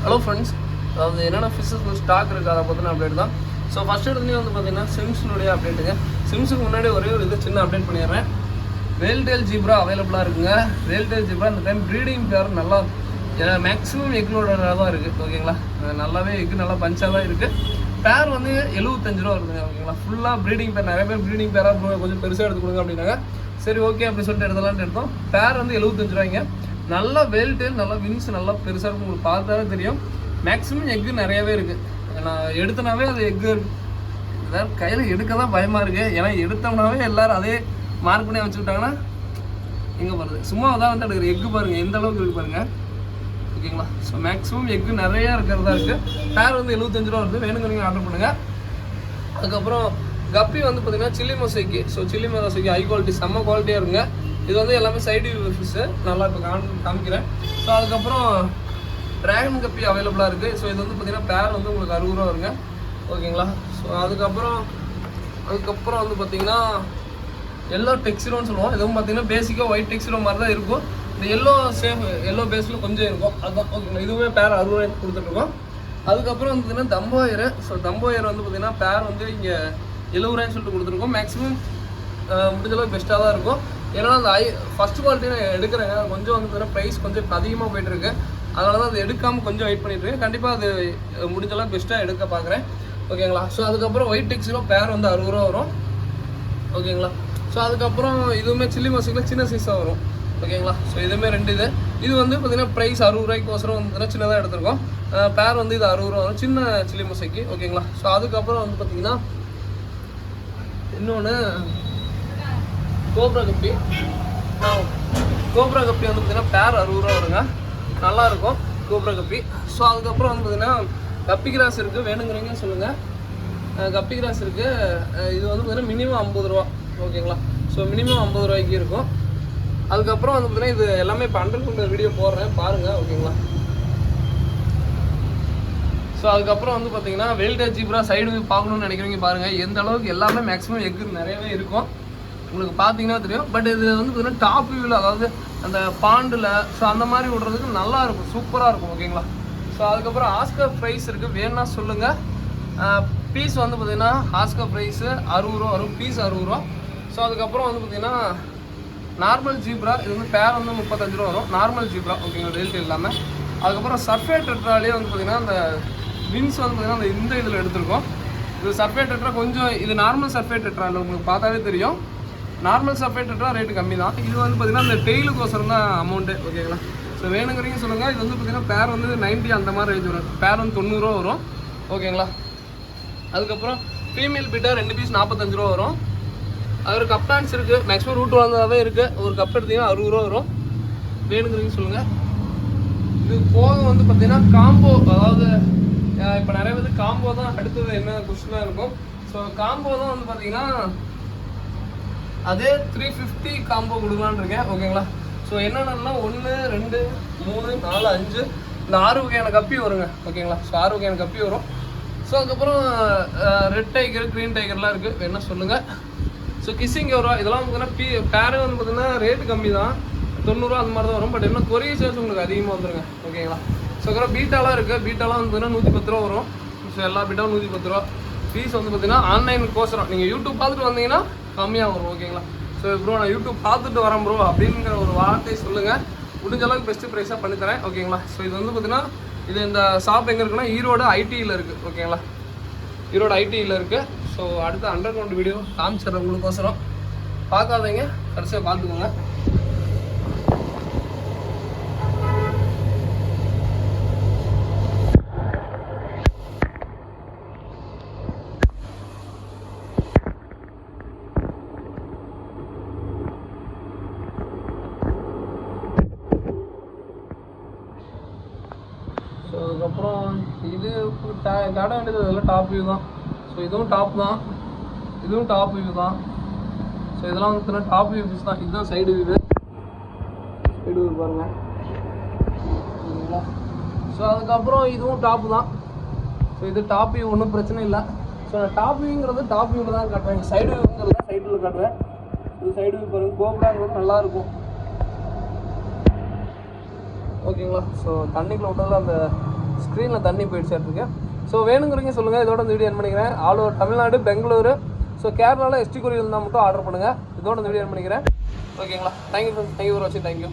Hello friends, அதாவது என்னென்ன fishes stock இருக்குது அதை பற்றின அப்டேட் தான். ஸோ ஃபஸ்ட் எடுத்துலேயே வந்து பார்த்தீங்கன்னா சிம்ஸுடைய அப்டேட்டுங்க. சிம்ஸுக்கு முன்னாடி ஒரே ஒரு இது சின்ன அப்டேட் பண்ணிடுறேன். வேல்டெயில் ஜீப்ரா அவைலபிளாக இருக்குங்க. வேல்டெயில் ஜீப்ரா இந்த டைம் ப்ரீடிங் பேர் நல்லா மேக்ஸிமம் எக்லோட தான் இருக்குது. ஓகேங்களா, நல்லாவே எக்கு நல்லா பஞ்சாக தான் இருக்குது. பேர் வந்து 75 ரூபா வருதுங்க. ஓகேங்களா, ஃபுல்லாக ப்ரீடிங் பேர். நிறைய பேர் ப்ரீடிங் பேராக கொஞ்சம் பெருசாக எடுத்து கொடுங்க அப்படின்னாங்க. சரி ஓகே அப்படின்னு சொல்லிட்டு எடுத்துலான்னு எடுத்தோம். பேர் வந்து 75 ரூபாய்ங்க. நல்லா வேல்டெயில், நல்லா விங்ஸ் நல்லா பெருசாக இருக்கும். உங்களுக்கு பார்த்தாலே தெரியும். மேக்ஸிமம் எக்கு நிறையவே இருக்குது. நான் எடுத்தனாவே அது எக்கு ஏதாவது கையில் எடுக்க தான் பயமாக இருக்குது. ஏன்னா எடுத்தோம்னாவே எல்லோரும் அதே மார்க் பண்ணி வச்சுக்கிட்டாங்கன்னா எங்கே வருது. சும்மா தான் வந்து எடுக்கிற எக்கு பாருங்கள் எந்த அளவுக்கு இருக்குது பாருங்கள். ஓகேங்களா, ஸோ மேக்ஸிமம் எக்கு நிறையா இருக்கிறதா இருக்குது. பேர் வந்து 75 ரூபா வருது. வேணுங்க நீங்கள் ஆர்டர் பண்ணுங்கள். அதுக்கப்புறம் கப்பி வந்து பார்த்தீங்கன்னா chilli mosaic. So chilli mosaic high quality, செம்ம குவாலிட்டியாக இருங்க. இது வந்து எல்லாமே சைடு ஃபிஷ்ஷு. நல்லா இப்போ காமிக்கிறேன். ஸோ அதுக்கப்புறம் ட்ராகன் கப்பி அவைலபிளாக இருக்குது. ஸோ இது வந்து பார்த்தீங்கன்னா பேர் வந்து உங்களுக்கு 60 ரூபா வருங்க. ஓகேங்களா, ஸோ அதுக்கப்புறம் வந்து பார்த்தீங்கன்னா எல்லோ டெக்ஸ்டரோன்னு சொல்லுவோம். இதுவும் பார்த்தீங்கன்னா பேசிக்காக ஒயிட் டெக்ஸ்டரோ மாதிரி தான் இருக்கும். இந்த எல்லோ பேஸில் கொஞ்சம் இருக்கும். அதுதான் ஓகேங்களா. இதுவுமே பேர் 60 ரூபாய்க்கு கொடுத்துட்ருக்கோம். அதுக்கப்புறம் வந்து பார்த்தீங்கன்னா தம்போயர். ஸோ தம்போயர் வந்து பார்த்தீங்கன்னா பேர் வந்து இங்கே 70 ரூபாய்ன்னு சொல்லிட்டு கொடுத்துருக்கோம். மேக்ஸிமம் முடிஞ்சளவுக்கு பெஸ்ட்டாக தான் இருக்கும். ஏன்னா அந்த ஃபஸ்ட் குவாலிட்டி நான் எடுக்கிறேங்க. கொஞ்சம் வந்து பார்த்தீங்கன்னா ப்ரைஸ் கொஞ்சம் அதிகமாக போய்ட்டுருக்கு. அதனால தான் அது எடுக்காமல் கொஞ்சம் வெயிட் பண்ணிட்டுருக்கேன். கண்டிப்பாக அது முடிஞ்சளவுக்கு பெஸ்ட்டாக எடுக்க பார்க்குறேன். ஓகேங்களா, ஸோ அதுக்கப்புறம் ஒயிட் டெக்ஸிலோ பேர் வந்து 60 ரூபா வரும். ஓகேங்களா, ஸோ அதுக்கப்புறம் இதுவுமே சில்லி மசிக்கில் சின்ன சைஸாக வரும். ஓகேங்களா, ஸோ இதுவுமே 2 இது வந்து பார்த்தீங்கன்னா ப்ரைஸ் 60 ரூபாய்க்கோசரம் வந்து சின்னதாக எடுத்துருக்கோம். பேர் வந்து இது 60 ரூபா வரும், சின்ன சில்லி மசைக்கு. ஓகேங்களா, ஸோ அதுக்கப்புறம் வந்து பார்த்தீங்கன்னா இன்னொன்று கோப்ரா கப்பி. கோப்ரா கப்பி வந்து பார்த்தீங்கன்னா பேர் 60 ரூபா வருங்க. நல்லாயிருக்கும் கோப்ரா கப்பி. ஸோ அதுக்கப்புறம் வந்து பார்த்தீங்கன்னா கப்பி கிராஸ் இருக்குது. வேணுங்கிறீங்க சொல்லுங்கள். கப்பி கிராஸ் இருக்குது. இது வந்து பார்த்தீங்கன்னா மினிமம் 50 ரூபா. ஓகேங்களா, ஸோ மினிமம் 50 ரூபாய்க்கு இருக்கும். அதுக்கப்புறம் வந்து பார்த்தீங்கன்னா இது எல்லாமே இப்போ அண்டர் வீடியோ போடுறேன் பாருங்கள். ஓகேங்களா, ஸோ அதுக்கப்புறம் வந்து பார்த்தீங்கன்னா வேல்டெயில் ஜீப்ரா சைடு வியூ பார்க்கணுன்னு நினைக்கிறீங்க பாருங்கள். எந்த அளவுக்கு எல்லாமே மேக்ஸிமம் எக்கு நிறையவே இருக்கும். உங்களுக்கு பார்த்தீங்கன்னா தெரியும். பட் இது வந்து பார்த்தீங்கன்னா டாப் வியூவில், அதாவது அந்த பாண்டில் ஸோ அந்த மாதிரி விடுறதுக்கு நல்லா இருக்கும், சூப்பராக இருக்கும். ஓகேங்களா, ஸோ அதுக்கப்புறம் ஆஸ்கர் ப்ரைஸ் இருக்குது. வேணுன்னா சொல்லுங்கள். பீஸ் வந்து பார்த்தீங்கன்னா ஆஸ்கர் ப்ரைஸு 60 ரூபா வரும். பீஸ் 60 ரூபா. ஸோ அதுக்கப்புறம் வந்து பார்த்தீங்கன்னா நார்மல் ஜீப்ரா. இது வந்து பேர் வந்து 35 ரூபா வரும். Normal zebra. ஓகேங்களா, ரேட் இல்லாமல். அதுக்கப்புறம் சர்ஃபேட் டெட்ராலே வந்து பார்த்தீங்கன்னா அந்த வின்ஸ் வந்து பார்த்தீங்கன்னா அந்த இந்த இதில் எடுத்திருக்கோம். இது சர்ஃபேட் டெட்ரா கொஞ்சம், இது நார்மல் சர்ஃபேட் டெட்ரா இல்லை, உங்களுக்கு பார்த்தாவே தெரியும். நார்மல் சர்ஃபேட் டெட்ரா ரேட்டு கம்மி தான். இது வந்து பார்த்தீங்கன்னா அந்த டெய்லுக்கோசரம் தான் அமௌண்ட்டு. ஓகேங்களா, ஸோ வேணுங்கிறீங்க சொல்லுங்கள். இது வந்து பார்த்தீங்கன்னா பேர் வந்து 90 அந்த மாதிரி ரேஞ்ச் வரும். பேர் வந்து 90 ரூபா வரும். ஓகேங்களா, அதுக்கப்புறம் ஃபீமேல் பீட்டா 2 பீஸ் 45 ரூபா வரும். அது ஒரு கப் டான்ஸ் இருக்குது. மேக்ஸிமம் ரூட் வளர்ந்ததாகவே இருக்குது. ஒரு கப் எடுத்திங்கன்னா 60 ரூபா வரும். வேணுங்கிறீங்க சொல்லுங்கள். இது போக வந்து பார்த்தீங்கன்னா காம்போ, அதாவது இப்போ நிறைய பேர் காம்போ தான் அடுத்தது என்ன கொஸ்டினாக இருக்கும். ஸோ காம்போ தான் வந்து பார்த்தீங்கன்னா அதே 350 காம்போ கொடுக்கலான்னு இருக்கேன். ஓகேங்களா, ஸோ என்னென்னா 1 2 3 4 5 இந்த 6 வகையான கப்பி வருங்க. ஓகேங்களா, ஸோ 6 வகையான கப்பி வரும். ஸோ அதுக்கப்புறம் ரெட் டைகர், க்ரீன் டைகர்லாம் இருக்குது. வேணா சொல்லுங்கள். ஸோ கிஸ்ஸிங் ரூபா இதெல்லாம் பார்த்தீங்கன்னா பேரு வந்து பார்த்தீங்கன்னா ரேட்டு கம்மி தான், 90 ரூபா அந்த மாதிரி தான் வரும். பட் என்ன கொரியர் சார்ஜ் உங்களுக்கு அதிகமாக வந்துருங்க. ஓகேங்களா, ஸோ அப்புறம் பீட்டாலாம் இருக்குது. பீட்டாலாம் வந்து பார்த்தீங்கன்னா 110 ரூபா வரும். ஸோ எல்லா பீட்டாவும் 110 ரூபா. ஃபீஸ் வந்து பார்த்தீங்கன்னா ஆன்லைனுக்கோசரம் நீங்கள் யூடியூப் பார்த்துட்டு வந்தீங்கன்னா கம்மியாக வரும். ஓகேங்களா, ஸோ ப்ரோ நான் யூடியூப் பார்த்துட்டு வரேன் ப்ரோ அப்படிங்கிற ஒரு வார்த்தையை சொல்லுங்கள். முடிஞ்ச அளவுக்கு பெஸ்ட்டு ப்ரைஸாக பண்ணித்தரேன். ஓகேங்களா, ஸோ இது வந்து பார்த்தீங்கன்னா இது இந்த ஷாப் எங்கே இருக்குன்னா ஈரோடு ஐடியில் இருக்குது. ஓகேங்களா, ஈரோடு ஐடியில் இருக்குது. ஸோ அடுத்த அண்டர் கிரவுண்ட் வீடியோ காமிச்சிடுறேன் உங்களுக்கோசரம். பார்க்காதீங்க, கடைசியாக பார்த்துக்கோங்க. ஸோ அதுக்கப்புறம் இது காட்ட வேண்டியது இதெல்லாம் டாப் வியூ தான். ஸோ இதுவும் டாப் தான், இதுவும் டாப் வியூ தான். ஸோ இதெல்லாம் வந்து பார்த்தீங்கன்னா டாப் வியூ ஃபிஷ் தான். இதுதான் சைடு வியூ பாருங்கள். சரிங்களா, ஸோ அதுக்கப்புறம் இதுவும் டாப்பு தான். ஸோ இது டாப் வியூ, ஒன்றும் பிரச்சனை இல்லை. ஸோ நான் டாப் வியூங்கிறது டாப் வியூவில் தான் காட்டுவேன். சைடு வியூங்கிறது தான் சைடில் காட்டுவேன். இது சைடு வியூ பாருங்கள். கோப்ராங்கிறது நல்லாயிருக்கும். ஓகேங்களா, ஸோ தண்ணிக்குள்ள விட்டாலும் அந்த ஸ்க்ரீனில் தண்ணி போயிடுச்சு இருக்கு. ஸோ வேணுங்கிறீங்க சொல்லுங்கள். இதோட இந்த வீடியோ என் பண்ணிக்கிறேன். All over Tamil Nadu, Bengaluru, so கேரளாவில் ST கொரியர் இருந்தால் மட்டும் ஆர்டர் பண்ணுங்கள். இதோட இந்த வீடியோ என் பண்ணிக்கிறேன். ஓகேங்களா? தேங்க்யூ ஃபார் வாட்சிங். தேங்க்யூ.